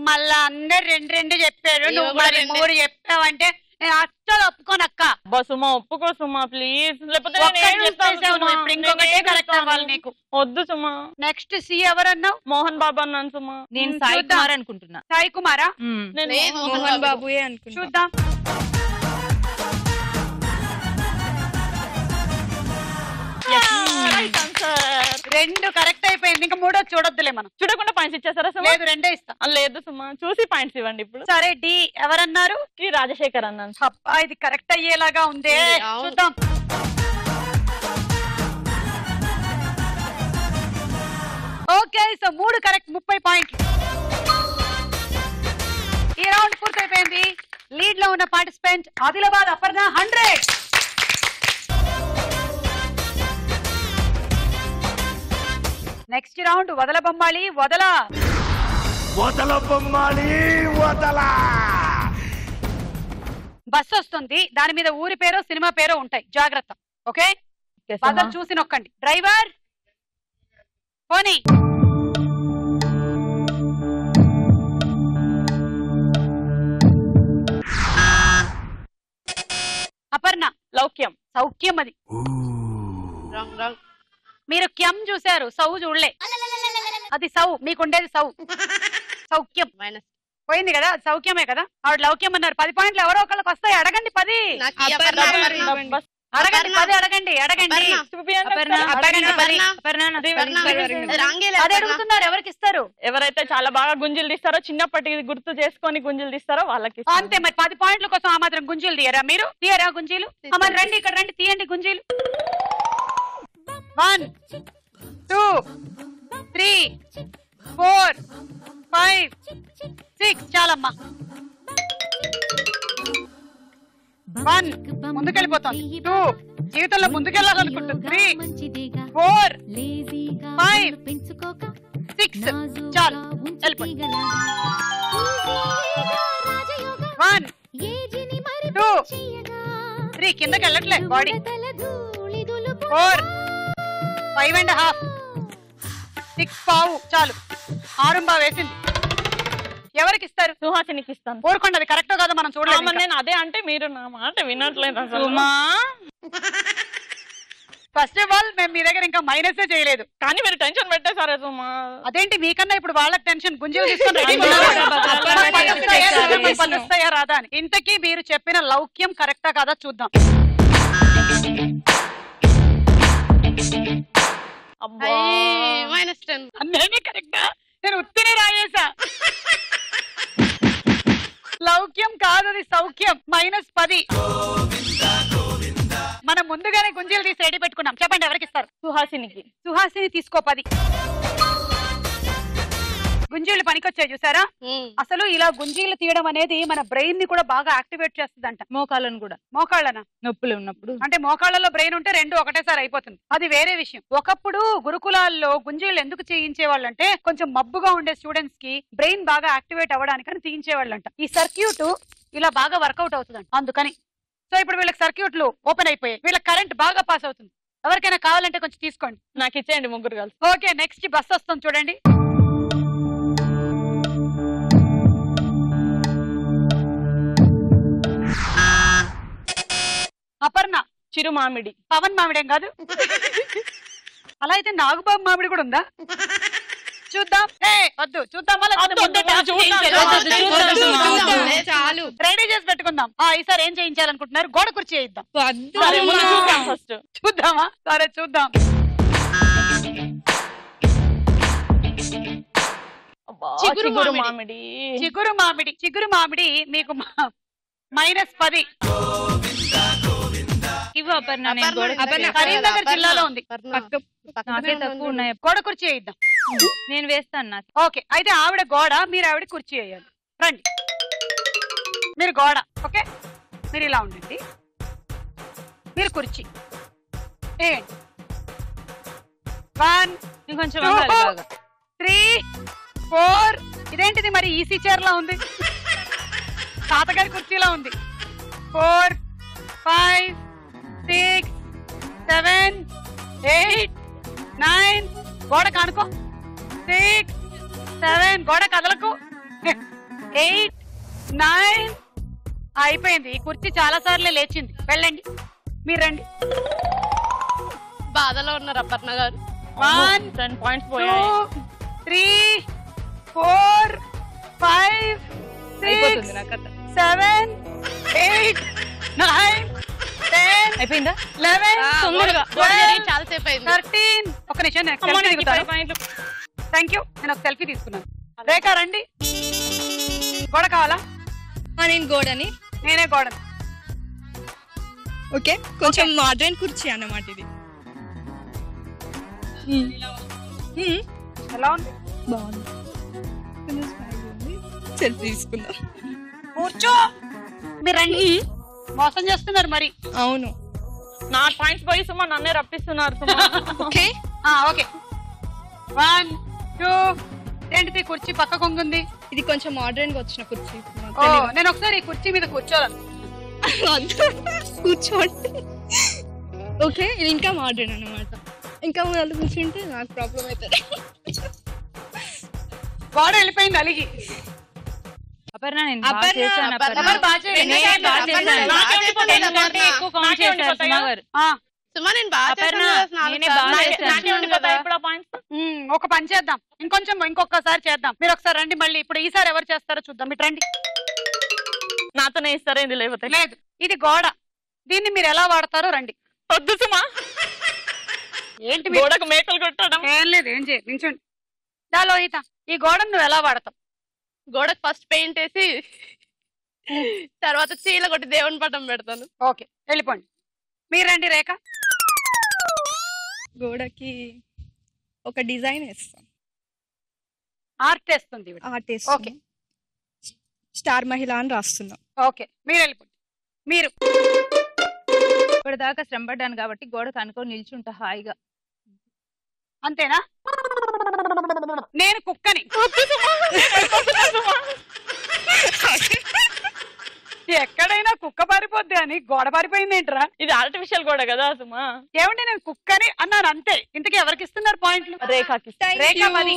మళ్ళా అందరు 2 చెప్పారు, నువ్వు మరి 3 చెప్పావంటే నేను అస్సలు ఒప్పుకోనక్క. సుమా ఒప్పుకో సుమా ప్లీజ్, లేకపోతే ఇప్పుడు ఇంకొకటే కరెక్ట్ అవ్వాలి నీకు. వద్దు సుమా. నెక్స్ట్ సి ఎవరన్నావు? మోహన్ బాబు అన్నాను సుమా. నేను సాయి కుమార్ అనుకుంటున్నా. సాయి కుమారా? మోహన్ బాబుయే అనుకుంటా. చూద్దాం. రెండు కరెక్ట్ అయిపోయింది, ఇంకా 3 చూడొద్దులే మనం. చూడకుండా పాయింట్స్ ఇచ్చేసారా సుమా? లేదు 2 ఇస్తా. లేదు సుమా, చూసి పాయింట్స్ ఇవ్వండి ఇప్పుడు. సరే, డి ఎవరన్నారు? కి రాజశేఖర్ అన్నాను. అబ్బా, ఇది కరెక్ట్ అయ్యేలాగా ఉందే. చూద్దాం. ఓకే, సో 3 కరెక్ట్, 30 పాయింట్లు. ఈ రౌండ్ పూర్తయిపోయింది. లీడ్ లో ఉన్న participant Adilabad Aparna 100. Next round వదల బొమ్మాలి వదల బస్ వస్తుంది, దాని మీద ఊరి పేరో సినిమా పేరో ఉంటాయి, జాగ్రత్త. ఓకే, బజర్ చూసి నొక్కండి. డ్రైవర్ పోనీ. అపర్ణ లౌక్యం. సౌఖ్యం. అది మీరు క్యం చూశారు, సౌ చూడలే. అది సౌ, మీకుండేది సౌ. సౌఖ్యం పోయింది కదా, సౌఖ్యమే కదా. ఆవిడ లౌక్యం అన్నారు. 10 పాయింట్లు ఎవరో ఒకళ్ళకి వస్తాయి. అడగండి 10. అడగండి 10. అడగండి అదే అడుగుతున్నారు. ఎవరికి ఇస్తారు? ఎవరైతే చాలా బాగా గుంజులు తీస్తారో, చిన్నప్పటికి గుర్తు చేసుకొని గుంజులు తీస్తారో వాళ్ళకి. అంతే మరి. 10 పాయింట్ల కోసం ఆ మాత్రం గుంజీలు తీయరా మీరు? తీయరా గుంజీలు? మరి రండి, ఇక్కడ రండి, తీయండి గుంజీలు. 1 2 3 4 5 6 చాలమ్మా. 1 ముందుకెళ్ళిపోతాం. 2 జీవితంలో ముందుకెళ్ళాలనుకుంటుంది. 3 4 5 6 చాలు, వెళ్ళిపోయి. 1 2 3 కిందకి వెళ్ళట్లే బాడీ. 4 5.5 6 పావు చాలు. 6 వేసింది. ఎవరికి ఇస్తారు? సుహాసినికి ఇస్తాను. కోరుకోండి. అది కరెక్టో కాదో మనం చూడలేదు. నేను అదే అంటే మీరు నా మాట వినట్లేదు. ఫస్ట్ ఆఫ్ ఆల్ మేము మీ దగ్గర ఇంకా మైనస్ చేయలేదు, కానీ మీరు టెన్షన్ పెట్టేశారే సుమా. అదేంటి మీకన్నా ఇప్పుడు వాళ్ళకి టెన్షన్. గుంజీలు తీసుకొని పలుస్తాయా రాదా అని. ఇంతకీ మీరు చెప్పిన లౌక్యం కరెక్టా కాదా చూద్దాం. అన్నీ కరెక్టా? నేను ఉత్తినే రాయేసా. లౌక్యం కాదు, అది సౌఖ్యం. -10. మనం ముందుగానే గుంజీలు తీసి రెడీ పెట్టుకున్నాం. చెప్పండి ఎవరికి ఇస్తారు? సుహాసినికి. సుహాసిని తీసుకో 10. గుంజీలు పనికొచ్చాయి చూసారా? అసలు ఇలా గుంజీలు తీయడం అనేది మన బ్రెయిన్ ని కూడా బాగా యాక్టివేట్ చేస్తుందంట. మోకాళ్ళను కూడా. మోకాళ్ళనా? నొప్పులు ఉన్నప్పుడు. అంటే మోకాళ్ళలో బ్రెయిన్ ఉంటే 2 ఒకటేసారి అయిపోతుంది, అది వేరే విషయం. ఒకప్పుడు గురుకులాల్లో గుంజీలు ఎందుకు చేయించేవాళ్ళు అంటే, కొంచెం మబ్బుగా ఉండే స్టూడెంట్స్ కి బ్రెయిన్ బాగా యాక్టివేట్ అవ్వడానికని తీయించేవాళ్ళంట. ఈ సర్క్యూట్ ఇలా బాగా వర్కౌట్ అవుతుందంట, అందుకని. సో ఇప్పుడు వీళ్ళకి సర్క్యూట్లు ఓపెన్ అయిపోయాయి, వీళ్ళకి కరెంట్ బాగా పాస్ అవుతుంది. ఎవరికైనా కావాలంటే కొంచెం తీసుకోండి. నాకు ఇచ్చేయండి 3 కలిసి. ఓకే, నెక్స్ట్ బస్ వస్తుంది చూడండి. చిరు మామిడి. పవన్ మామిడేం కాదు. అలా అయితే నాగబాబు మామిడి కూడా ఉందా? చూద్దాం. వద్దు చూద్దాం. చాలు రెడీ చేసి పెట్టుకుందాం. ఈసారి ఏం చేయించాలనుకుంటున్నారు? గోడ కుర్చీ చేయిద్దాం. ఫస్ట్ చూద్దామా? సరే చూద్దాం. చిగురు మామిడి. చిగురు మామిడి. చిగురు మామిడి మీకు -10. ఇవ్వు అపర్ణ, నేను కరీంనగర్ జిల్లాలో ఉంది. నాకే తక్కువ ఉన్నాయి. గోడ కుర్చీ వేయిద్దాం. నేను వేస్తాను నాకు. ఓకే, అయితే ఆవిడ గోడ, మీరు ఆవిడ కుర్చీ వేయాలి. రండి, మీరు గోడ. ఓకే, మీరు ఇలా ఉండండి, మీరు కుర్చీ వేయండి. 1 ఇంకొంచెం 2 3 4. ఇదేంటిది మరి ఈసీ చైర్ లా ఉంది, తాతగారి కుర్చీలా ఉంది. 4 5 6 7 8 9. గోడ కానుకో. 6 7. గోడ కదలకు. 8 9. అయిపోయింది. ఈ కుర్చీ చాలా సార్లు లేచింది. వెళ్ళండి, మీరు రండి. బాధలో ఉన్నారు అపర్ణ గారు. 1 10 పాయింట్స్ 2 3 4 5 6 7 8 9 10. అయిపోయిందా? 11 చాలా సేపు అయింది. 13. ఒక నిమిషం, థ్యాంక్ యూ. నేను ఒక సెల్ఫీ తీసుకున్నాను. రేఖ రండి. గోడ కావాలా? నేను గోడని. నేనే గోడని. ఓకే, కొంచెం మోడర్న్ కుర్చీ అన్నమాట ఇది. ఎలా ఉంది? బాగుంది. సెల్ఫీ తీసుకుందాం. కూర్చో. మీరు రండి. మోసం చేస్తున్నారు మరి. అవును, నా పాయింట్స్ పోయి సుమా నన్నే రప్పిస్తున్నారు సుమా. Okay okay. 1 2. ఏంటిది కుర్చీ పక్క కొంగుంది? ఇది కొంచెం మోడర్న్ గా వచ్చిన కుర్చీ. నేను ఒకసారి ఈ కుర్చీ మీద కూర్చోాలను. కూర్చోండి. ఓకే, ఇది ఇంకా మోడర్న్ అన్నమాట. ఇంకా వాళ్ళు కూర్చుంటే నాకు ప్రాబ్లం అవుతుంది. గోడ వెళ్ళిపోయింది అలిగి. అపర్ణ, నేను అపర్ణ, బాగా చేశాను. ఎవరు బాగా చేయలేదు? నేనే బాగా చేశాను. నాకే ఎక్కువ కౌంట్ చేశారు సుమా గారు. సుమా నేను బాగా అపర్ణ, చేశాను. నేనే బాగా చేశాను. ఇప్పుడు పాయింట్స్ ఒక పని చేద్దాం, ఇంకొకసారి చేద్దాం. మీరు ఒకసారి రండి మళ్ళీ. ఇప్పుడు ఈసారి ఎవరు చేస్తారో చూద్దాం. ఇటు రండి. నాతోనే ఇస్తారా? ఇది లేకపోతే లేదు. ఇది గోడ, దీన్ని మీరు ఎలా వాడతారో రండి. వద్దు సుమా. ఏంటి గోడకు మేకలు కొట్టడం? ఏం లేదు, ఏం చేయ. నించోండి. లోహిత, ఈ గోడను నువ్వు ఎలా వాడతావు? గోడకు ఫస్ట్ పెయింట్ వేసి తర్వాత చీల కొట్టి దేవుని పటం పెడతాను. ఓకే, వెళ్ళిపోండి. మీరు రండి. రేఖ, గోడకి ఒక డిజైన్ వేస్తాం. ఆర్ట్ వేస్తుంది. Art okay. స్టార్ మహిళ అని రాస్తున్నాం. ఓకే, మీరు వెళ్ళిపోండి. మీరు ఇప్పటిదాకా శ్రమ పడ్డాను కాబట్టి గోడకు అనుకొని నిల్చుంటా హాయిగా. అంతేనా? నేను కుక్కని. ఎక్కడైనా కుక్క పారిపోద్ది అని గోడ పారిపోయింది ఏంట్రా? ఇది ఆర్టిఫిషియల్ గోడ కదా సుమా. ఏమండి, నేను కుక్కని అన్నాను అంతే. ఇంతకీ ఎవరికి ఇస్తున్నారు పాయింట్లు? రేఖకి. రేఖ మరి.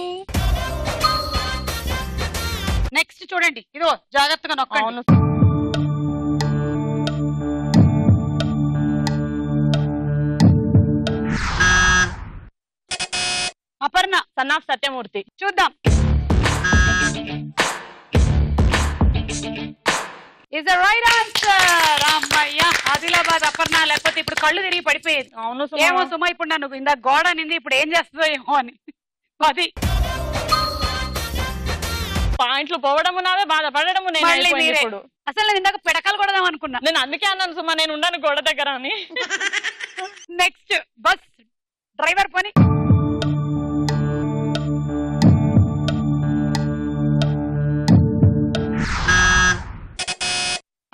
నెక్స్ట్ చూడండి, ఇదో జాగ్రత్తగా నొక్కండి. Aparna, son of Satyamurthy. చూద్దాం. Is the right answer. అమ్మయ్య, ఆదిలాబాద్ అపర్ణ. లేకపోతే ఇప్పుడు కళ్ళు తిరిగి పడిపోయేది. అవును ఏమో సుమా, ఇప్పుడు నన్ను ఇందా గోడ నింది, ఇప్పుడు ఏం చేస్తుందో ఏమో అని. అది పాయింట్లు పోవడం నావే, బాధపడడం నేను. అసలు నేను ఇందాక పిడకలు కొడదాం అనుకున్నా. నేను అందుకే అన్నాను సుమా, నేను ఉన్నాను గోడ దగ్గర అని. నెక్స్ట్ బస్ డ్రైవర్ పని.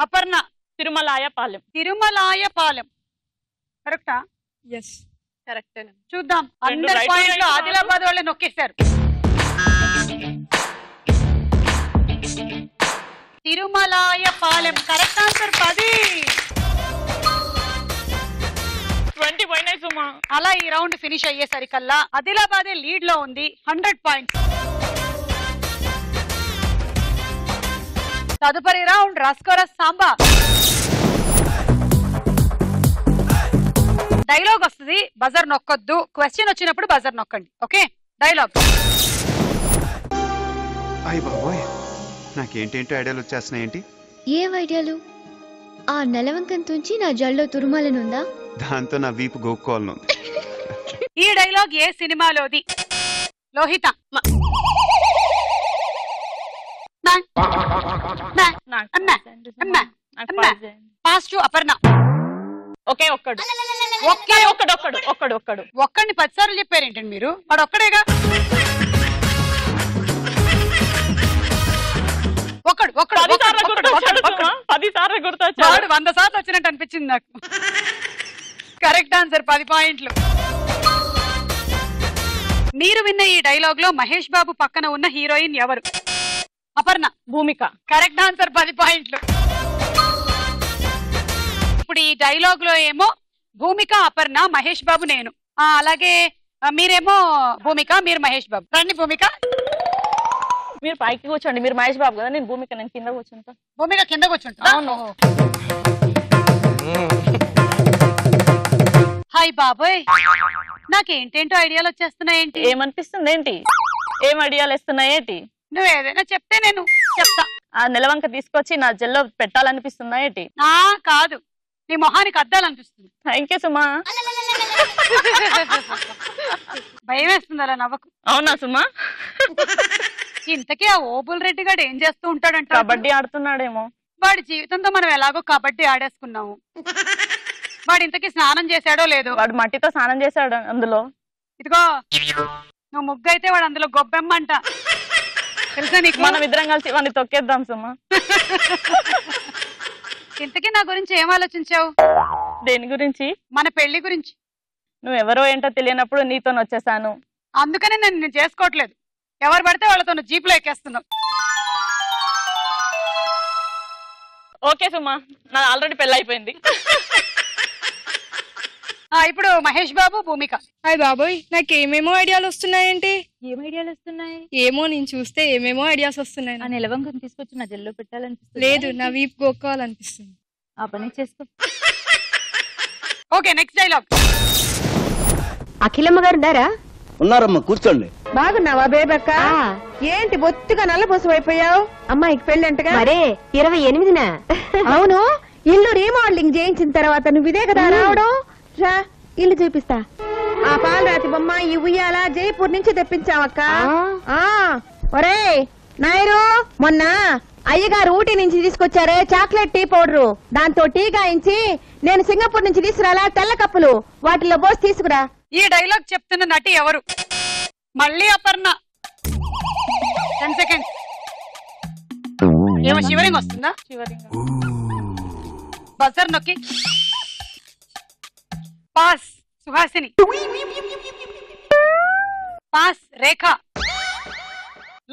అపర్ణ, తిరుమలాయపాలెం. తిరుమలాయపాలెం కరెక్టా? Yes, correct. చూద్దాం. రెండు అందరి right పాయింట్లు right ఆదిలాబాద్ వాళ్ళే నొక్కేశారు. Tirumalayapalem correct answer. 10. 20 పోయినాయి సుమా. అలా ఈ రౌండ్ ఫినిష్ అయ్యేసరికల్లా ఆదిలాబాదే లీడ్ లో ఉంది, 100 పాయింట్స్. తదుపరి రౌండ్ రస్కోరస్ సాంబా. డైలాగ్ వస్తుంది, బజర్ నొక్కొద్దు. క్వశ్చన్ వచ్చినప్పుడు బజర్ నొక్కండి. Okay, dialogue. అయ్య బాబోయ్, నాకేంటేంటో ఐడియాలు వచ్చేస్తున్నాయి. ఏంటి ఏం ఐడియాలు? ఆ నెలవంకం తుంచి నా జల్లో తురుమాలనుందా? దాంతో నా వీపు గోక్కోవాలను. ఈ డైలాగ్ ఏ సినిమాలోది? Lohitha. Pass to Aparna. Okay Okkadu. ఒక్కడిని 10 సార్లు చెప్పారేంటండి మీరు? వాడు ఒక్కడేగా. ఒక్కడు 10 సార్లు గుర్తొచ్చాడు. వాడు 100 సార్లు వచ్చినట్టు అనిపించింది నాకు. కరెక్ట్ ఆన్సర్, 10 పాయింట్లు. మీరు విన్న ఈ డైలాగ్ లో మహేష్ బాబు పక్కన ఉన్న హీరోయిన్ ఎవరు? అపర్ణ. భూమిక. కరెక్ట్ ఆన్సర్, 10 పాయింట్లు. ఇప్పుడు ఈ డైలాగ్ లో ఏమో భూమిక, అపర్ణ, మహేష్ బాబు, నేను. అలాగే మీరేమో భూమిక, మీరు మహేష్ బాబు. రండి భూమిక. మీరు పైకి కూర్చోండి. మీరు మహేష్ బాబు కదా, నేను భూమిక. నేను కింద కూర్చుంటా. భూమిక కింద కూర్చుంటా. అవును. హాయ్ బాబోయ్, నాకేంటేంటో ఐడియాలు వచ్చేస్తున్నాయేంటి? ఏమనిపిస్తుంది ఏంటి? ఏం ఐడియాలు ఇస్తున్నాయేంటి? నువ్వు ఏదైనా చెప్తే నేను చెప్తా. ఆ నెలవంక తీసుకొచ్చి నా జల్లో పెట్టాలనిపిస్తుందా ఏంటి? కాదు, నీ మొహానికి అద్దాలనిపిస్తుంది. థ్యాంక్ యూ సుమా. భయం వేస్తుంది అలా నవ్వకు. అవునా సుమా? ఇంతకీ ఆ ఓబుల్ రెడ్డి గారు ఏం చేస్తూ ఉంటాడంట? కబడ్డీ ఆడుతున్నాడేమో. వాడి జీవితంతో మనం ఎలాగో కబడ్డీ ఆడేసుకున్నాము. వాడు ఇంతకీ స్నానం చేశాడో లేదో? వాడు మట్టితో స్నానం చేశాడు అందులో. ఇదిగో, నువ్వు ముగ్గు అయితే వాడు అందులో గొబ్బెమ్మంట. తెలుసా నీకు? మనం ఇద్దరం కలిసి వాడిని తొక్కేద్దాం సుమా. ఇంతకీ నా గురించి ఏం ఆలోచించావు? దేని గురించి? మన పెళ్లి గురించి. నువ్వు ఎవరో ఏంటో తెలియనప్పుడు నీతో వచ్చేసాను. అందుకనే నేను చేసుకోవట్లేదు. ఎవరు పడితే వాళ్ళతో జీపులో ఎక్కేస్తున్నావు. ఓకే సుమా, నా ఆల్రెడీ పెళ్లి అయిపోయింది. ఇప్పుడు మహేష్ బాబు, భూమిక. హాయ్ బాబోయ్, నాకు ఏమేమో ఐడియాలు వస్తున్నాయేంటి? ఏం ఐడియాలు వస్తున్నాయి? ఏమో, నేను చూస్తే ఏమేమో ఐడియాస్ వస్తున్నాయి. ఆ నెలవంకం తీసుకొచ్చి నా జల్లో పెట్టాలనిపిస్తుంది. లేదు, నా వీపు గోక్కోవాలనిపిస్తుంది. ఆ పని చేసుకో. Okay, next dialogue. అఖిలమ్మ గారు ఉన్నారా? ఉన్నారమ్మా, కూర్చోండి. బాగున్నావా బేబక్క? ఏంటి బొత్తుగా నల్లపూసం అయిపోయావు? అమ్మాయికి పెళ్లి అంటగా మరే 28న. అవును, ఇల్లు రీమోడలింగ్ చేయించిన తర్వాత నువ్వు ఇదే కదా రావడం. రా, ఇల్లు చూపిస్తా. ఆ పాలరాతి బొమ్మ, ఈ ఉయ్యాల జైపూర్ నుంచి తెప్పించావక్క. ఒరే నాయరు, మొన్న అయ్యగారు ఊటీ నుంచి తీసుకొచ్చారే చాక్లెట్ టీ పౌడరు, దాంతో టీ గాయించి నేను సింగపూర్ నుంచి తీసుకురాలా తెల్ల కప్పులు, వాటిలో పోసి తీసుకురా. ఈ డైలాగ్ చెప్తున్న నటి ఎవరు? మళ్ళీ అపర్ణ. 10 సెకండ్స్. ఏమో శివరింగ్ వస్తుందా? బజర్ నొక్కి. పాస్ సుహాసిని. పాస్ రేఖ.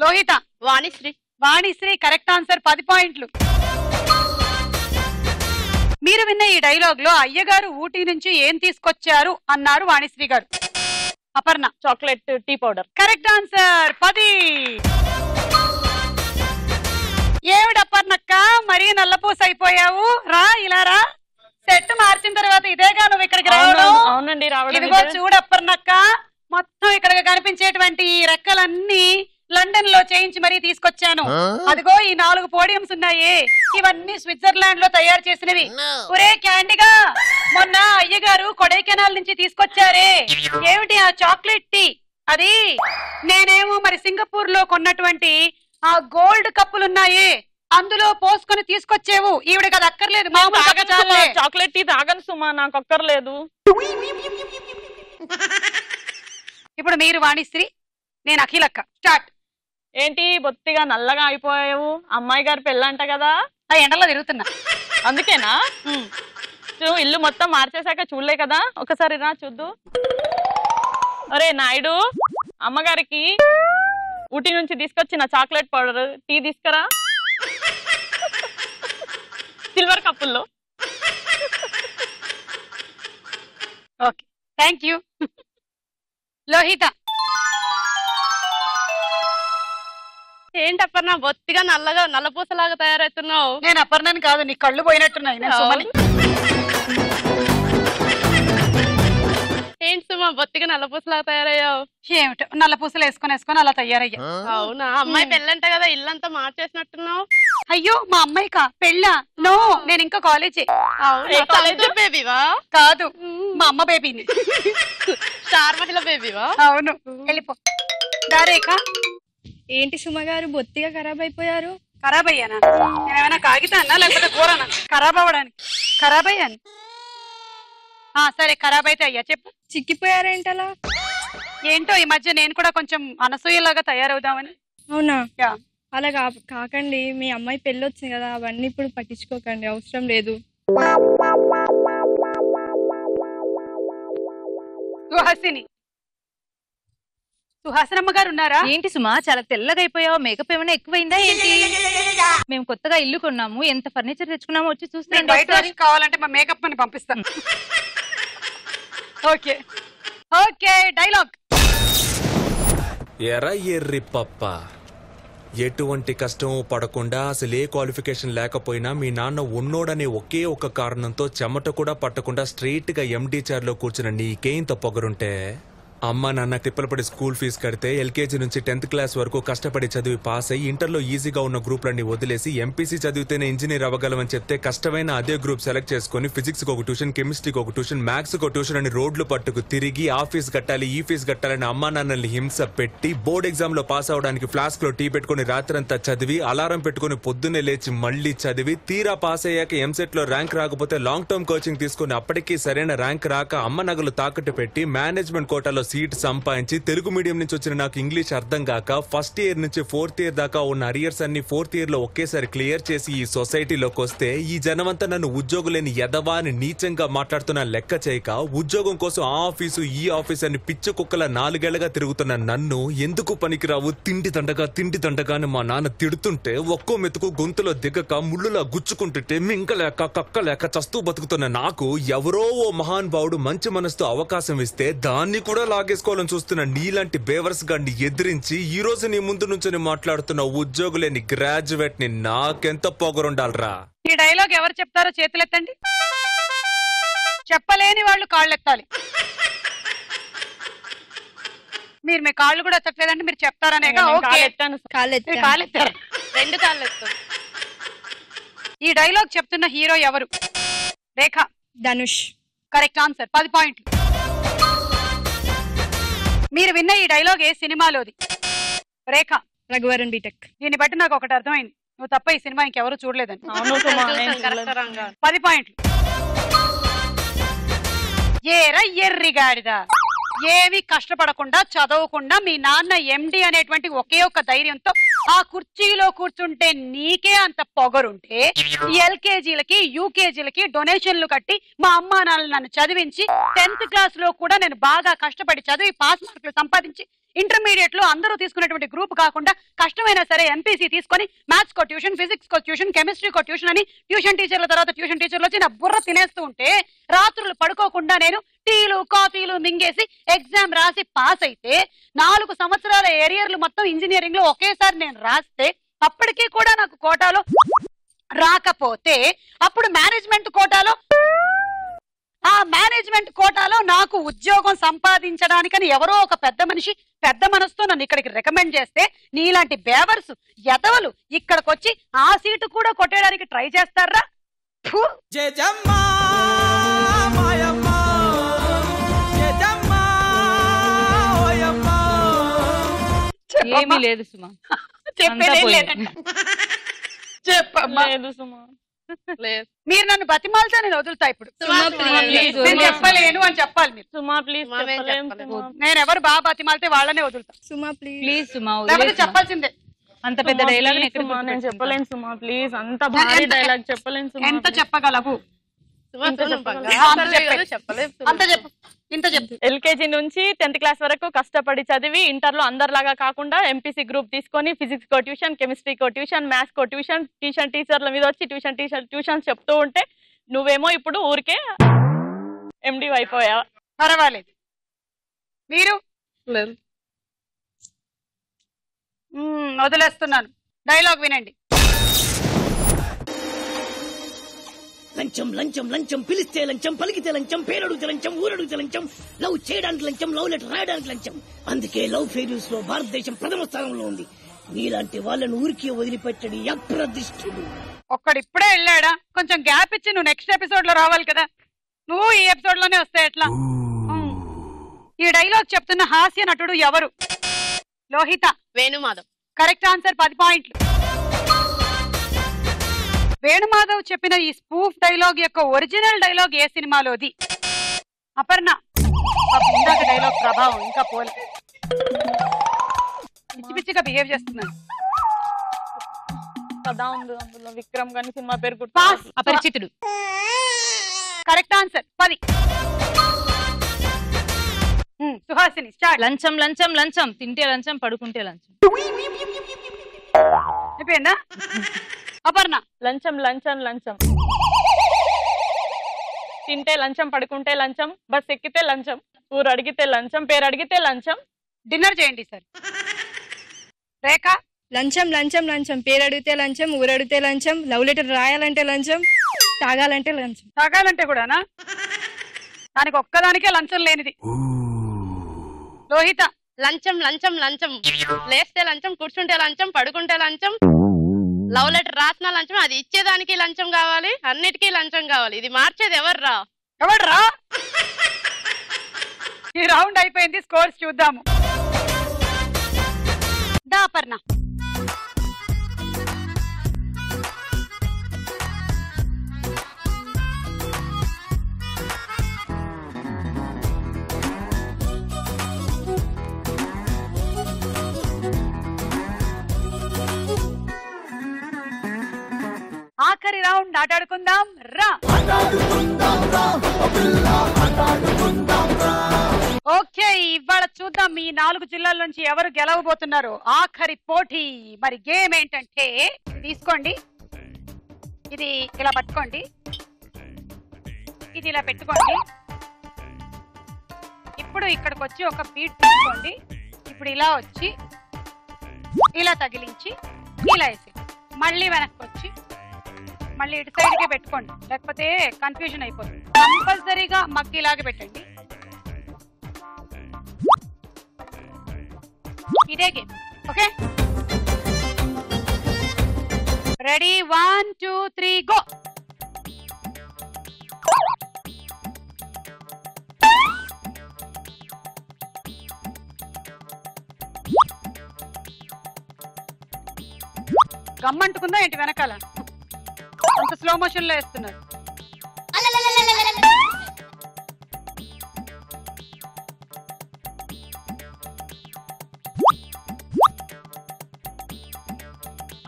లోహిత. వాణిశ్రీ. వాణిశ్రీ కరెక్ట్ ఆన్సర్, 10 పాయింట్లు. మీరు విన్న ఈ డైలాగ్ లో అయ్యగారు ఊటీ నుంచి ఏం తీసుకొచ్చారు అన్నారు వాణిశ్రీ గారు? Aparna. Chocolate tea powder. Correct answer, 10. ఏమిటి అపర్ణక్క మరీ నల్లపూస అయిపోయావు? రా, ఇలా రా. సెట్ మార్చిన తర్వాత ఇదేగా నువ్వు ఇక్కడికి రావడం? అవునండి, రావడం. ఇదిగో చూడు అపర్ణక్క, మొత్తం ఇక్కడ కనిపించేటువంటి ఈ రెక్కలన్నీ లండన్ లో చేయించి మరీ తీసుకొచ్చాను. అదిగో ఈ 4 పోడియంస్ ఉన్నాయే, ఇవన్నీ స్విట్జర్లాండ్ లో తయారు చేసినవి. ఒరే క్యాండీగా, మొన్న అయ్యగారు కొడైకెనాల్ నుంచి తీసుకొచ్చారే, ఏమిటి ఆ చాక్లెట్ టీ? అది నేనేమో మరి సింగపూర్ లో కొన్నటువంటి ఆ గోల్డ్ కప్పులున్నాయే, అందులో పోసుకొని తీసుకొచ్చేవు. ఈవిడకి అది అక్కర్లేదు, మామూలు చాక్లెట్ టీ తాగను సుమా, నాకు అక్కర్లేదు. ఇప్పుడు మీరు వాణిశ్రీ, నేను అఖిలక్క. స్టార్ట్. ఏంటి బొత్తిగా నల్లగా అయిపోయావు? అమ్మాయి గారు పెళ్ళంట కదా. ఆ ఎండలో తిరుగుతున్నా. అందుకేనా? ఇల్లు మొత్తం మార్చేశాక చూడలే కదా, ఒకసారి రా చూద్దు. అరే నాయుడు, అమ్మగారికి ఊటీ నుంచి తీసుకొచ్చిన చాక్లెట్ పౌడర్ టీ తీసుకురా, సిల్వర్ కప్పుల్లో. Okay, thank you. లోహిత. ఏంటప్ప నా బొత్తిగా నల్లపూసలాగా తయారవుతున్నావు? నేను అపర్ణని కాదు, నీ కళ్ళు పోయినట్టున్నాయి. నేను సుమని. ఏంటి సుమా బొత్తిగా నల్లపూసలా తయారయ్యావు? ఏమిటో నల్ల పూసలు వేసుకొని అలా తయారయ్యా. అవునా? అమ్మాయి పెళ్ళంట కదా, ఇల్లంతా మార్చేసినట్టున్నావు. అయ్యో మా అమ్మాయికా పెళ్ళా? నో, నేను ఇంకా కాలేజీ. బేబీవా? కాదు, మా అమ్మ బేబీని. స్టార్ మహిళ బేబీవా? అవును. వెళ్ళిపో రేఖ. ఏంటి సుమ గారు బొత్తిగా ఖరాబ్ అయిపోయారు? ఖరాబ్ అయ్యానా? నేనేమైనా కాగితాన్నా లేకపోతే కూరనా ఖరాబ్ అవ్వడానికి? ఖరాబ్ అయ్యాను. సరే ఖరాబ్ అయితే అయ్యా చెప్పు. చిక్కిపోయారేంటలా? ఏంటో ఈ మధ్య నేను కూడా కొంచెం అనసూయలాగా తయారవుదామని. అవునా? అలా కాకండి, మీ అమ్మాయి పెళ్ళి వచ్చింది కదా, అవన్నీ ఇప్పుడు పట్టించుకోకండి, అవసరం లేదు. సుహాసినమ్మ గారు ఉన్నారా? ఏంటి సుమా చాలా తెల్లగా అయిపోయావు, మేకప్ ఏమైనా ఎక్కువైందా ఏంటి? మేము కొత్తగా ఇల్లు కొన్నాము, ఎంత ఫర్నిచర్ తెచ్చుకున్నామో వచ్చి చూస్తే కావాలంటే మా మేకప్ అని పంపిస్తాను. Okay okay dialogue. ఎరా ఎర్రి పప్ప, ఎటువంటి కష్టం పడకుండా అసలు ఏ క్వాలిఫికేషన్ లేకపోయినా మీ నాన్న ఉన్నోడనే ఒకే ఒక కారణంతో చెమట కూడా పట్టకుండా స్ట్రైట్ గా ఎండి చైర్ లో కూర్చున్న నీకేంత పొగరుంటే అమ్మ నాన్న తిప్పలు పడి స్కూల్ ఫీజు కడితే ఎల్కేజీ నుంచి 10th క్లాస్ వరకు కష్టపడి చదివి పాస్ అయ్యి ఇంటర్లో ఈజీగా ఉన్న గ్రూప్లన్నీ వదిలేసి ఎంపీసీ చదివితేనే ఇంజనీర్ అవ్వగలమని చెప్తే కష్టమైన అదే గ్రూప్ సెలెక్ట్ చేసుకుని ఫిజిక్స్ కి ఒక ట్యూషన్, కెమిస్ట్రీకి ఒక ట్యూషన్, మ్యాథ్స్ కి ఒక ట్యూషన్ అని రోడ్లు పట్టుకు తిరిగి ఆ ఫీజు కట్టాలి ఈ ఫీజు కట్టాలని అమ్మా నాన్నల్ని హింస పెట్టి బోర్డ్ ఎగ్జామ్ లో పాస్ అవడానికి ఫ్లాస్క్ లో టీ పెట్టుకుని రాత్రంతా చదివి అలారం పెట్టుకుని పొద్దున్నే లేచి మళ్లీ చదివి తీరా పాస్ అయ్యాక ఎంసెట్ లో ర్యాంక్ రాకపోతే లాంగ్ టర్మ్ కోచింగ్ తీసుకుని అప్పటికీ సరైన ర్యాంక్ రాక అమ్మ నగలు తాకట్టు పెట్టి మేనేజ్మెంట్ కోటాలో సీట్ సంపాదించి తెలుగు మీడియం నుంచి వచ్చిన నాకు ఇంగ్లీష్ అర్థం కాక ఫస్ట్ ఇయర్ నుంచి 4th ఇయర్ దాకా ఉన్న అరియర్స్ అన్ని 4th ఇయర్ లో ఒకేసారి క్లియర్ చేసి ఈ సొసైటీలోకి వస్తే ఈ జనమంతా నన్ను ఉద్యోగులేని ఎదవా అని నీచంగా మాట్లాడుతున్న లెక్క చేయక ఉద్యోగం కోసం ఆ ఆఫీసు ఈ ఆఫీస్ అని పిచ్చ కుక్కల 4 ఏళ్లుగా తిరుగుతున్న నన్ను ఎందుకు పనికిరావు తిండి దండగా అని మా నాన్న తిడుతుంటే ఒక్కో మెతుకు గొంతులో దిగక ముళ్ళులా గుచ్చుకుంటుంటే మింకలేక కక్కలేక చస్తూ బతుకుతున్న నాకు ఎవరో ఓ మహానుభావుడు మంచి మనసుతో అవకాశం ఇస్తే దాన్ని కూడా లాగేసుకోవాలని చూస్తున్న నీలాంటి బేవర్స్ గాడిని ఎదిరించి ఈ రోజు నీ ముందు నుంచి మాట్లాడుతున్న ఉద్యోగులేని గ్రాడ్యుయేట్ ని నాకెంత పొగరుండాలరా. ఈ డైలాగ్ ఎవరు చెప్తారో చేతులెత్తండి. చెప్పలేని వాళ్ళు కాళ్ళెత్తాలి. మీరు మీ కాళ్ళు కూడా ఎత్తట్లేదంటే మీరు చెప్తారనే. కాళ్ళెత్తారు, 2 కాళ్ళు ఎత్తాను. ఈ డైలాగ్ చెప్తున్న హీరో ఎవరు? రేఖ. ధనుష్. Correct answer. 10 పాయింట్లు. మీరు విన్న ఈ డైలాగ్ ఏ సినిమాలోది? రేఖ. రఘువరన్ బీటెక్. దీన్ని బట్టి నాకు ఒకటి అర్థమైంది, నువ్వు తప్ప ఈ సినిమా ఇంకెవరు చూడలేదని. 10 పాయింట్లు. ఏరా ఎర్రిగాడిదా, ఏమి కష్టపడకుండా చదవకుండా మీ నాన్న ఎండి అనేటువంటి ఒకే ఒక ధైర్యంతో ఆ కుర్చీలో కూర్చుంటే నీకే అంత పొగరుంటే ఎల్కేజీలకి యూకేజీలకి డొనేషన్లు కట్టి మా అమ్మా నాన్నలు నన్ను చదివించి 10th క్లాస్ లో కూడా నేను బాగా కష్టపడి చదివి పాస్ మార్కులు సంపాదించి ఇంటర్మీడియట్ లో అందరూ తీసుకునేటువంటి గ్రూప్ కాకుండా కష్టమైనా సరే ఎంపీసీ తీసుకొని మ్యాథ్స్ కో ట్యూషన్, ఫిజిక్స్ కో ట్యూషన్, కెమిస్ట్రీ కో ట్యూషన్ అని ట్యూషన్ టీచర్ల తర్వాత ట్యూషన్ టీచర్లు వచ్చి నా బుర్ర తినేస్తూ ఉంటే రాత్రులు పడుకోకుండా నేను టీలు కాఫీలు మింగేసి ఎగ్జామ్ రాసి పాస్ అయితే 4 సంవత్సరాల ఏరియర్లు మొత్తం ఇంజనీరింగ్ లో ఒకేసారి నేను రాస్తే అప్పటికీ కూడా నాకు కోటాలో రాకపోతే అప్పుడు మేనేజ్మెంట్ కోటాలో ఆ మేనేజ్మెంట్ కోటాలో నాకు ఉద్యోగం సంపాదించడానికని ఎవరో ఒక పెద్ద మనిషి పెద్ద మనసుతో నన్ను ఇక్కడికి రికమెండ్ చేస్తే నీలాంటి బేవర్స్ ఎదవలు ఇక్కడికి వచ్చి ఆ సీటు కూడా కొట్టేయడానికి ట్రై చేస్తారా? ఏమీ లేదు సుమా, చెప్పమ్మా. మీరు నన్ను బతిమాలితే నేను వదులుతా. ఇప్పుడు నేను చెప్పలేను అని చెప్పాలి మీరు. సుమా ప్లీజ్. నేను ఎవరు బాగా బతిమాలితే వాళ్ళనే వదులుతా. సుమా ప్లీజ్. ప్లీజ్ సుమా, లేకపోతే చెప్పాల్సిందే. అంత పెద్ద డైలాగ్ నేను చెప్పలేను సుమా ప్లీజ్, అంత భారీ డైలాగ్ చెప్పలేను సుమా. ఎంత చెప్పగలవు? ఇంత చెప్పు. ఎల్కేజీ నుంచి 10th క్లాస్ వరకు కష్టపడి చదివి ఇంటర్ లో అందరిలాగా కాకుండా ఎంపీసీ గ్రూప్ తీసుకొని ఫిజిక్స్ కో ట్యూషన్, కెమిస్ట్రీ కో ట్యూషన్, మ్యాథ్స్ కో ట్యూషన్, ట్యూషన్ టీచర్ల మీద వచ్చి ట్యూషన్ చెప్తూ ఉంటే నువ్వేమో ఇప్పుడు ఊరికే ఎండి అయిపోయా. పర్వాలేదు. మీరు వదిలేస్తున్నాను. డైలాగ్ వినండి. లంచం లంచం లంచం, పిలిస్తే లంచం, పలికితే లంచం, పేరడుగుతే లంచం, ఊరడుగుతే లంచం, లవ్ చేయడానికి లంచం, లవ్ లెటర్ రాయడానికి లంచం. అందుకే లవ్ ఫెయిల్యూర్స్ లో భారతదేశం ప్రథమ స్థానంలో ఉంది. నీలాంటి వాళ్ళను ఊరికి వదిలిపెట్టడి అప్రదిష్టుడు. ఒక్కడిప్పుడే వెళ్ళాడా? కొంచెం గ్యాప్ ఇచ్చి నువ్వు నెక్స్ట్ ఎపిసోడ్ లో రావాలి కదా. నువ్వు ఈ ఎపిసోడ్ లోనే వస్తే ఎట్లా? ఈ డైలాగ్ చెప్తున్న హాస్య నటుడు ఎవరు? లోహిత. వేణుమాధవ్. కరెక్ట్ ఆన్సర్, 10 పాయింట్లు. వేణుమాధవ్ చెప్పిన ఈ స్పూఫ్ డైలాగ్ యొక్క ఒరిజినల్ డైలాగ్ ఏ సినిమాలోది? అపర్ణ. ఇందాక డైలాగ్ ప్రభావం ఇంకా పోలే. పిచ్చి పిచ్చిగా బిహేవ్ చేస్తున్నాను. కదా ఉంది అందులో విక్రమ్ గాని సినిమా పేరు గుర్తు. Pass. Aparichitudu. Correct answer, 10. Suhasini start. లంచం లంచం లంచం, తింటే లంచం, పడుకుంటే లంచం. అయిపోయిందా? అపర్ణ. లంచం లంచం లంచం, తింటే లంచం, పడుకుంటే లంచం, బస్ ఎక్కితే లంచం, ఊరు అడిగితే లంచం, పేరు అడిగితే లంచం. డిన్నర్ చేయండి సార్. రేఖ. లంచం లంచం లంచం, పేరు అడిగితే లంచం, ఊరు అడిగితే లంచం, లవ్ లెటర్ రాయాలంటే లంచం, తాగాలంటే లంచం. తాగాలంటే కూడానా? దానికి ఒక్కదానికే లంచం లేనిది. లోహిత. లంచం లంచం లంచం, లేస్తే లంచం, కూర్చుంటే లంచం, పడుకుంటే లంచం, లవ్ లెటర్ రాసిన లంచం, అది ఇచ్చేదానికి లంచం కావాలి, అన్నిటికీ లంచం కావాలి. ఇది మార్చేది ఎవర్రా? ఎవడ్రా? ఈ రౌండ్ అయిపోయింది, స్కోర్స్ చూద్దాము. దా అపర్ణ. ఆఖరి రౌండ్ ఆటాడుకుందాం రా. ఓకే, ఇవాళ చూద్దాం ఈ 4 జిల్లాల నుంచి ఎవరు గెలవబోతున్నారు. ఆఖరి పోటీ. మరి గేమ్ ఏంటంటే, తీసుకోండి, ఇది ఇలా పట్టుకోండి, ఇది ఇలా పెట్టుకోండి. ఇప్పుడు ఇక్కడికి వచ్చి ఒక బీట్ తీసుకోండి. ఇప్పుడు ఇలా వచ్చి ఇలా తగిలించి ఇలా వేసి మళ్ళీ వెనక్కి వచ్చి మళ్ళీ ఇటు సైడ్ కే పెట్టుకోండి, లేకపోతే కన్ఫ్యూజన్ అయిపోతుంది. కంపల్సరీగా మగ్గిలాగా పెట్టండి. ఇదే గేమ్. Okay, ready? 1 2 3 గో. గమ్మంటుకుందా ఏంటి వెనకాల? అంత స్లో మోషన్ లో వేస్తున్నారు.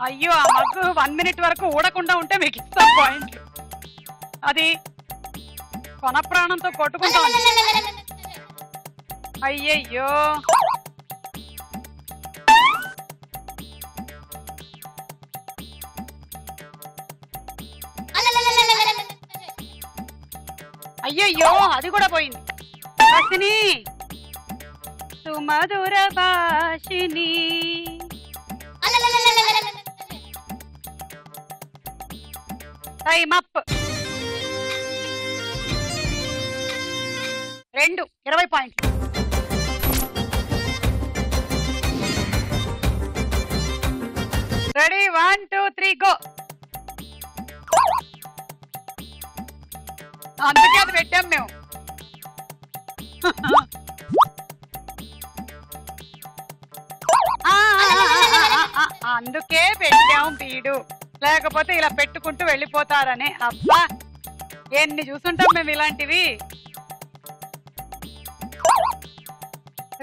అయ్యో, ఆ మగ్గు 1 మినిట్ వరకు ఊడకుండా ఉంటే మీకు ఇస్తాం పాయింట్లు. అది కొన ప్రాణంతో కొట్టుకుంటా ఉంది. అయ్యయ్యో, అయ్యయ్యో, అది కూడా పోయింది. హాసిని, సుమధుర భాషిని. Time up. 2 20 పాయింట్లు. రెడీ? 1 2 3 గో. అందుకే అది పెట్టాం మేము. అందుకే పెట్టాం పీడు, లేకపోతే ఇలా పెట్టుకుంటూ వెళ్ళిపోతారనే. అబ్బా, ఎన్ని చూసుంటాం మేము ఇలాంటివి.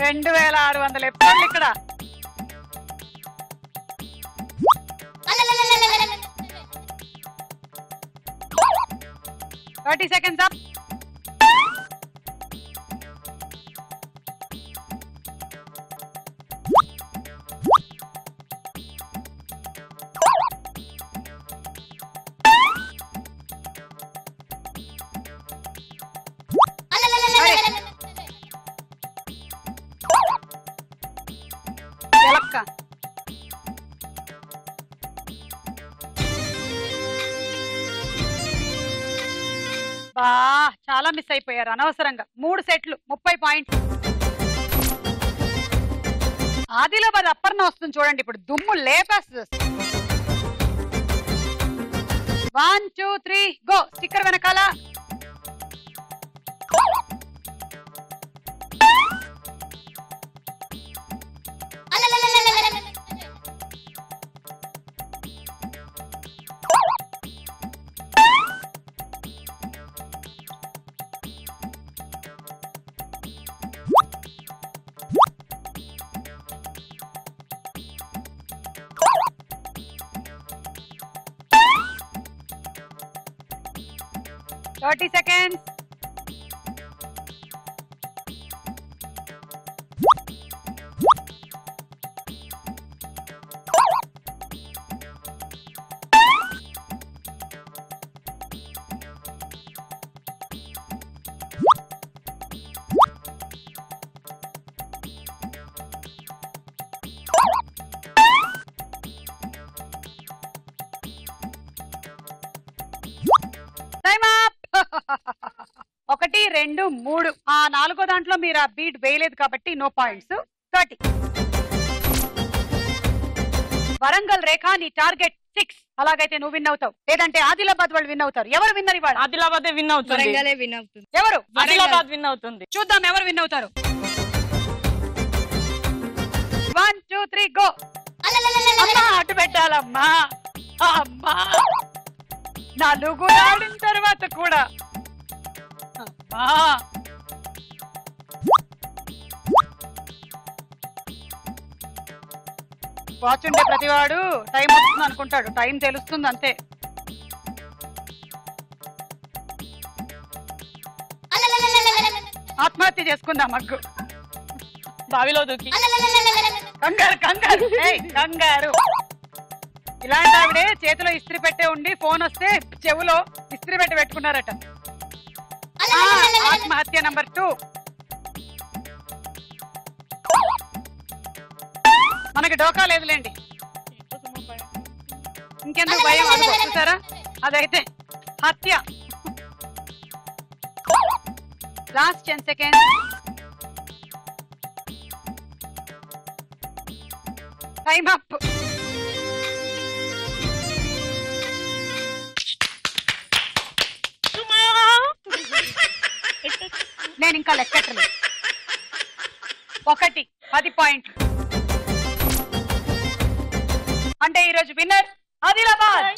2600 ఎపిసోడ్లు ఇక్కడ. Thirty seconds up. Yalakka. అబ్బా చాలా మిస్ అయిపోయారు అనవసరంగా. 3 సెట్లు 30 పాయింట్లు. ఆదిలాబాద్ అప్పర్ణ వస్తుంది చూడండి, ఇప్పుడు దుమ్ము లేపేస్తుంది. 1 2 3 గో. స్టిక్కర్ వెనకాల $30 seconds. Time up. 1 2 3 ఆ 4వ దాంట్లో మీరు ఆ బీట్ వేయలేదు కాబట్టి నో పాయింట్స్. 30. వరంగల్ రేఖ నీ టార్గెట్ 6. అలాగైతే నువ్వు విన్ అవుతావు, లేదంటే ఆదిలాబాద్ వాళ్ళు విన్ అవుతారు. ఎవరు విన్నర్ ఇవాళ? ఆదిలాబాద్ విన్ అవుతుంది. వరంగలే విన్ అవుతుంది. ఎవరు? ఆదిలాబాద్ విన్ అవుతుంది. చూద్దాం ఎవరు విన్ అవుతారు. 1 2 3 గో. అమ్మా అటు పెట్టాలమ్మా. అమ్మా 4 ఆడిన తర్వాత కూడా అమ్మా. వాచ్ ఉండే ప్రతివాడు టైం వస్తుంది అనుకుంటాడు, టైం తెలుస్తుంది అంతే. ఆత్మహత్య చేసుకుందాం మగ్గు. బావిలో దూకి కంగారు కంగారు కంగారు. ఇలాంటి ఆవిడే చేతిలో ఇస్త్రీ పెట్టే ఉండి ఫోన్ వస్తే చెవులో ఇస్త్రీ పెట్టుకున్నారట. ఆత్మహత్య నంబర్ 2. మనకి డోకా లేదులేండి, ఇంకెందుకు భయం. అది చూసారా, అదైతే హత్య. Last 10 seconds. Time up. నేను ఇంకా లెక్కట్లేదు. 1 10 పాయింట్లు. అంటే ఈరోజు విన్నర్ ఆదిలాబాద్.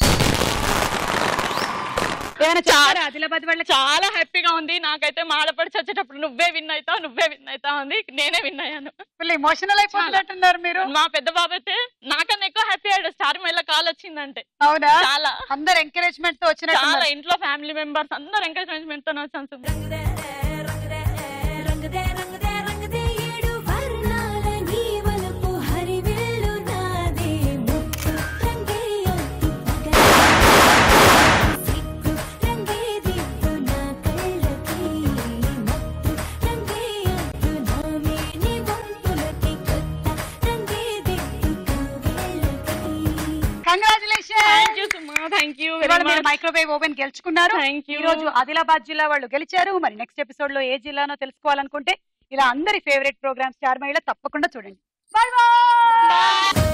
ఆదిలాబాద్ వాళ్ళ చాలా హ్యాపీగా ఉంది. నాకైతే మాడపడి చచ్చేటప్పుడు నువ్వే విన్ అవుతావు ఉంది. నేనే విన్ అయ్యాను. ఫుల్ ఎమోషనల్ అయిపోతున్నట్టున్నారు మీరు. మా పెద్ద బాబు అయితే నాకన్నా ఎక్కువ హ్యాపీ అయ్యాడు స్టార్ మహిళ కాల్ వచ్చిందంటే. అవునా? చాలా అందరు ఎంకరేజ్మెంట్ తో వచ్చిన, చాలా ఇంట్లో ఫ్యామిలీ మెంబర్స్ అందరు ఎంకరేజ్మెంట్ తో వచ్చాను. మైక్రోవేవ్ ఓవెన్ గెలుచుకున్నారు. ఈ రోజు ఆదిలాబాద్ జిల్లా వాళ్ళు గెలిచారు. మరి నెక్స్ట్ ఎపిసోడ్ లో ఏ జిల్లానో తెలుసుకోవాలనుకుంటే ఇలా అందరి ఫేవరెట్ ప్రోగ్రామ్ స్టార్ మహిళ తప్పకుండా చూడండి. By by.